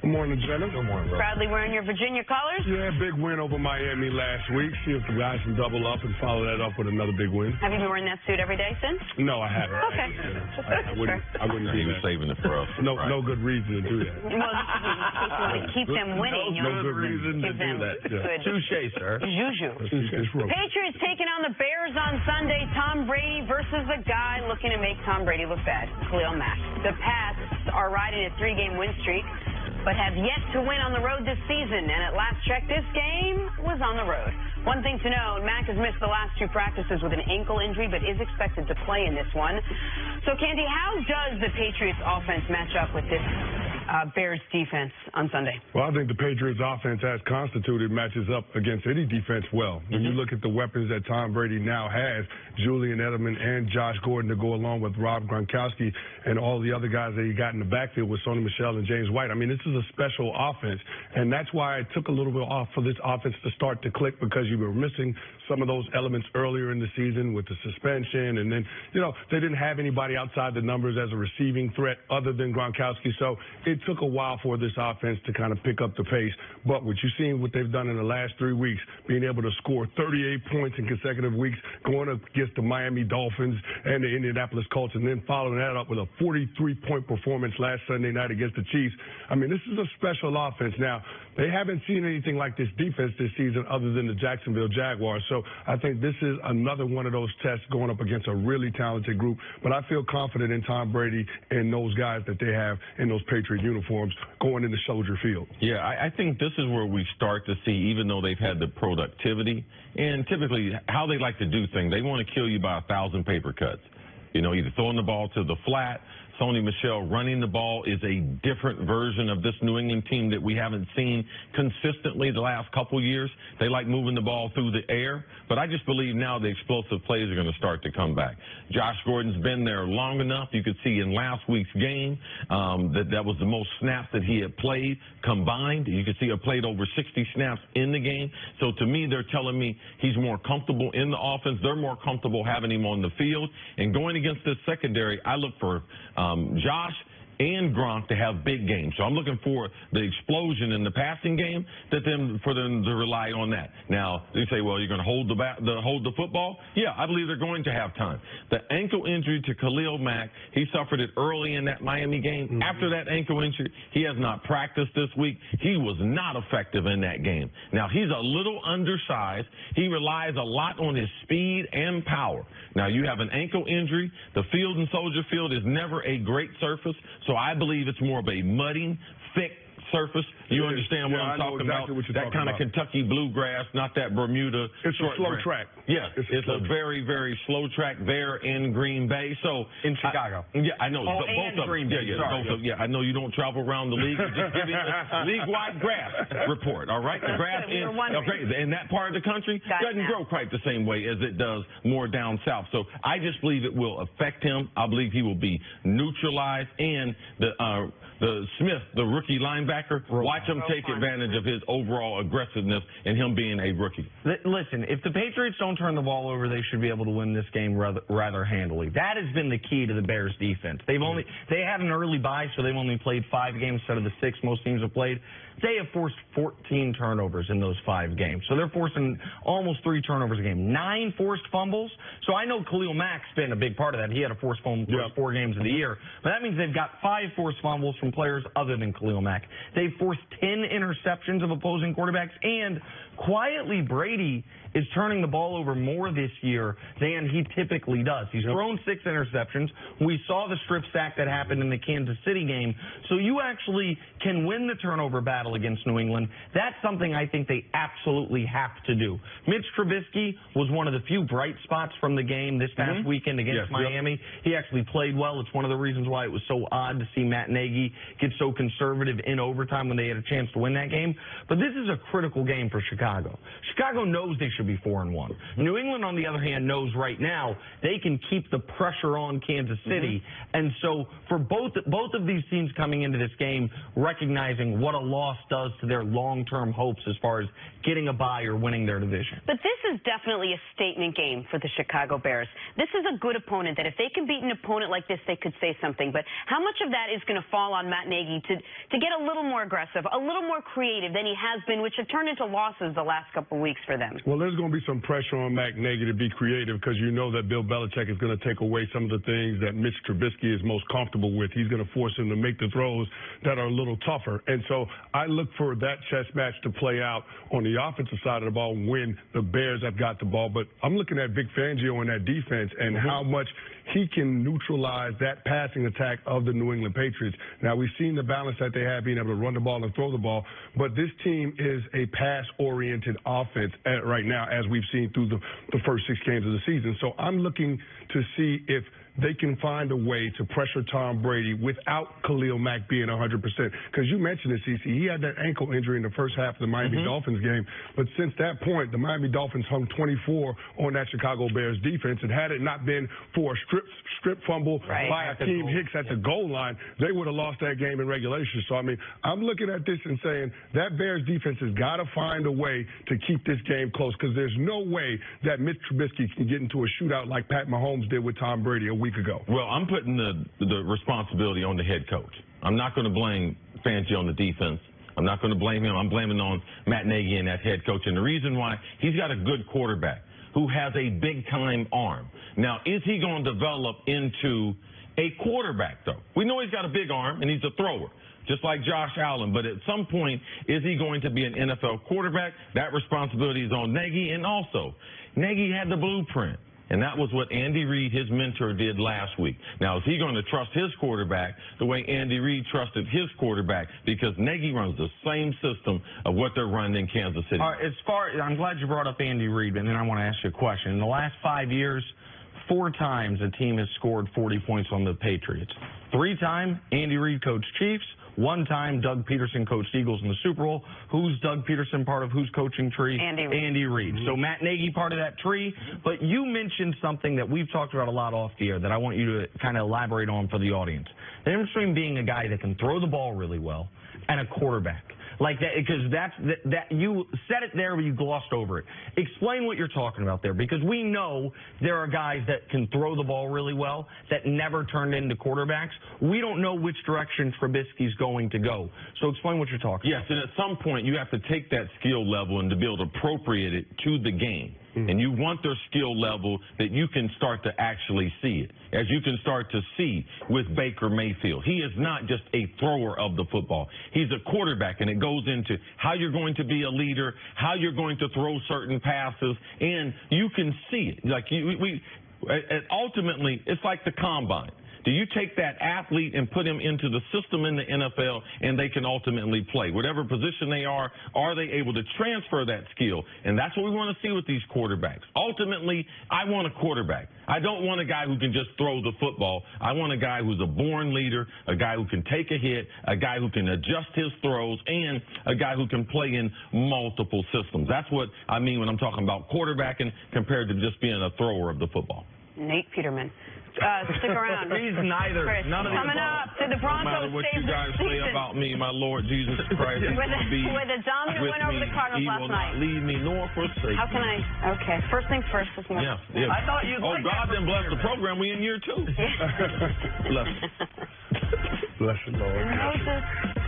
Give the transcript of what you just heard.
Good morning, Jenna. Good morning, bro. Proudly wearing your Virginia colors? Yeah, big win over Miami last week. See if the guys can double up and follow that up with another big win. Have you been wearing that suit every day since? No, I haven't. Okay. I wouldn't do that. Saving it for us. No good reason to do that. Well, to keep them winning. No good reason to do that. Touche, sir. Juju. Patriots taking on the Bears on Sunday. Tom Brady versus a guy looking to make Tom Brady look bad, Khalil Mack. The Pats are riding a 3-game win streak, but have yet to win on the road this season. And at last check, this game was on the road. One thing to note, Mack has missed the last 2 practices with an ankle injury, but is expected to play in this one. So, Candy, how does the Patriots offense match up with this Bears defense on Sunday? Well, I think the Patriots offense, as constituted, matches up against any defense well. When you look at the weapons that Tom Brady now has, Julian Edelman and Josh Gordon to go along with Rob Gronkowski and all the other guys that he got in the backfield with Sony Michel and James White. I mean, this is a special offense, and that's why it took a little bit off for this offense to start to click, because you were missing some of those elements earlier in the season with the suspension, and then, they didn't have anybody outside the numbers as a receiving threat other than Gronkowski. So it took a while for this offense to kind of pick up the pace. But what you've seen, what they've done in the last 3 weeks, being able to score 38 points in consecutive weeks, going up against the Miami Dolphins and the Indianapolis Colts, and then following that up with a 43-point performance last Sunday night against the Chiefs. I mean, this is a special offense. Now, they haven't seen anything like this defense this season other than the Jacksonville Jaguars. So I think this is another one of those tests going up against a really talented group. But I feel confident in Tom Brady and those guys that they have in those Patriot uniforms going into Soldier Field. Yeah, I think this is where we start to see, even though they've had the productivity and typically how they like to do things, they want to kill you by 1,000 paper cuts. Either throwing the ball to the flat. Sony Michel running the ball is a different version of this New England team that we haven't seen consistently the last couple years. They like moving the ball through the air, but I just believe now the explosive plays are going to start to come back. Josh Gordon's been there long enough. You could see in last week's game that was the most snaps that he had played combined. You could see he played over 60 snaps in the game. So to me, they're telling me he's more comfortable in the offense. They're more comfortable having him on the field. And going against this secondary, I look for Josh and Gronk to have big games. So I'm looking for the explosion in the passing game for them to rely on that. Now, they say, well, you're going to hold the football? Yeah, I believe they're going to have time. The ankle injury to Khalil Mack, he suffered it early in that Miami game. After that ankle injury, he has not practiced this week. He was not effective in that game. Now, he's a little undersized. He relies a lot on his speed and power. Now, you have an ankle injury. The field in Soldier Field is never a great surface. So I believe it's more of a mudding, thick surface. You understand what I'm talking about? That kind of Kentucky bluegrass, not that Bermuda. It's a slow track. Yeah, it's a very, very slow track there in Green Bay. So in Chicago. Yeah, I know. Oh, both of Green Bay. Yeah, I know you don't travel around the league. Just give you the league-wide grass report. All right, the grass in that part of the country doesn't grow quite the same way as it does more down south. So I just believe it will affect him. I believe he will be neutralized, and the Smith, the rookie linebacker, watch him take advantage of his overall aggressiveness and him being a rookie. Listen, if the Patriots don't turn the ball over, they should be able to win this game rather handily. That has been the key to the Bears defense. They had an early bye, so they've only played 5 games instead of the 6 most teams have played. They have forced 14 turnovers in those 5 games. So they're forcing almost 3 turnovers a game. 9 forced fumbles. So I know Khalil Mack's been a big part of that. He had a forced fumble for 4 games of the year. But that means they've got 5 forced fumbles from players other than Khalil Mack. They've forced 10 interceptions of opposing quarterbacks. And quietly, Brady is turning the ball over more this year than he typically does. He's thrown 6 interceptions. We saw the strip sack that happened in the Kansas City game. So you actually can win the turnover battle against New England. That's something I think they absolutely have to do. Mitch Trubisky was one of the few bright spots from the game this past weekend against Miami. He actually played well. It's one of the reasons why it was so odd to see Matt Nagy get so conservative in overtime when they had a chance to win that game. But this is a critical game for Chicago. Chicago knows they should be 4-1. New England, on the other hand, knows right now they can keep the pressure on Kansas City. And so for both of these teams coming into this game, recognizing what a loss does to their long-term hopes as far as getting a bye or winning their division. But this is definitely a statement game for the Chicago Bears. This is a good opponent that if they can beat an opponent like this, they could say something. But how much of that is going to fall on Matt Nagy to get a little more more aggressive, a little more creative than he has been, which have turned into losses the last couple of weeks for them? Well, there's going to be some pressure on Matt Nagy to be creative because you know that Bill Belichick is going to take away some of the things that Mitch Trubisky is most comfortable with. He's going to force him to make the throws that are a little tougher. And so I look for that chess match to play out on the offensive side of the ball when the Bears have got the ball. But I'm looking at Vic Fangio and that defense and how much he can neutralize that passing attack of the New England Patriots. Now, we've seen the balance that they have being able to run the ball and throw the ball, but this team is a pass-oriented offense right now, as we've seen through the first 6 games of the season. So I'm looking to see if they can find a way to pressure Tom Brady without Khalil Mack being 100%. Because you mentioned it, CeCe, he had that ankle injury in the first half of the Miami Dolphins game. But since that point, the Miami Dolphins hung 24 on that Chicago Bears defense. And had it not been for a strip fumble by Akeem Hicks at the goal line, they would have lost that game in regulation. So, I mean, I'm looking at this and saying that Bears defense has got to find a way to keep this game close because there's no way that Mitch Trubisky can get into a shootout like Pat Mahomes did with Tom Brady a week ago. Well, I'm putting the responsibility on the head coach. I'm not going to blame Fangio on the defense. I'm not going to blame him. I'm blaming on Matt Nagy and that head coach. And the reason why, he's got a good quarterback who has a big-time arm. Now, is he going to develop into a quarterback, though? We know he's got a big arm, and he's a thrower, just like Josh Allen. But at some point, is he going to be an NFL quarterback? That responsibility is on Nagy. And also, Nagy had the blueprint. And that was what Andy Reid, his mentor, did last week. Now, is he going to trust his quarterback the way Andy Reid trusted his quarterback? Because Nagy runs the same system of what they're running in Kansas City. All right, I'm glad you brought up Andy Reid, and then I want to ask you a question. In the last 5 years, 4 times a team has scored 40 points on the Patriots. 3 times, Andy Reid coached Chiefs. 1 time, Doug Peterson coached Eagles in the Super Bowl. Who's Doug Peterson part of whose coaching tree? Andy Reid. So Matt Nagy part of that tree. But you mentioned something that we've talked about a lot off the air that I want you to kind of elaborate on for the audience. The difference between being a guy that can throw the ball really well and a quarterback. Like that, because that you said it there, but you glossed over it. Explain what you're talking about there, because we know there are guys that can throw the ball really well that never turned into quarterbacks. We don't know which direction Trubisky's going to go. So explain what you're talking about. Yes, and at some point you have to take that skill level and to be able to appropriate it to the game. And you want their skill level that you can start to actually see it, as you can start to see with Baker Mayfield. He is not just a thrower of the football. He's a quarterback, and it goes into how you're going to be a leader, how you're going to throw certain passes, and you can see it. Like ultimately, it's like the combine. Do you take that athlete and put him into the system in the NFL and they can ultimately play? Whatever position they are they able to transfer that skill? And that's what we want to see with these quarterbacks. Ultimately, I want a quarterback. I don't want a guy who can just throw the football. I want a guy who's a born leader, a guy who can take a hit, a guy who can adjust his throws, and a guy who can play in multiple systems. That's what I mean when I'm talking about quarterbacking compared to just being a thrower of the football. Nate Peterman. Stick around. He's neither. None of Coming up, did the Broncos no matter what save you guys the say season? about me, my Lord Jesus Christ, with a dominant win over the Cardinals he last will night. not leave me nor forsake. How can I? Okay, first things first. This morning. Yeah. I thought you'd like God then bless the program. We in year 2. Bless. Bless the Lord. Moses.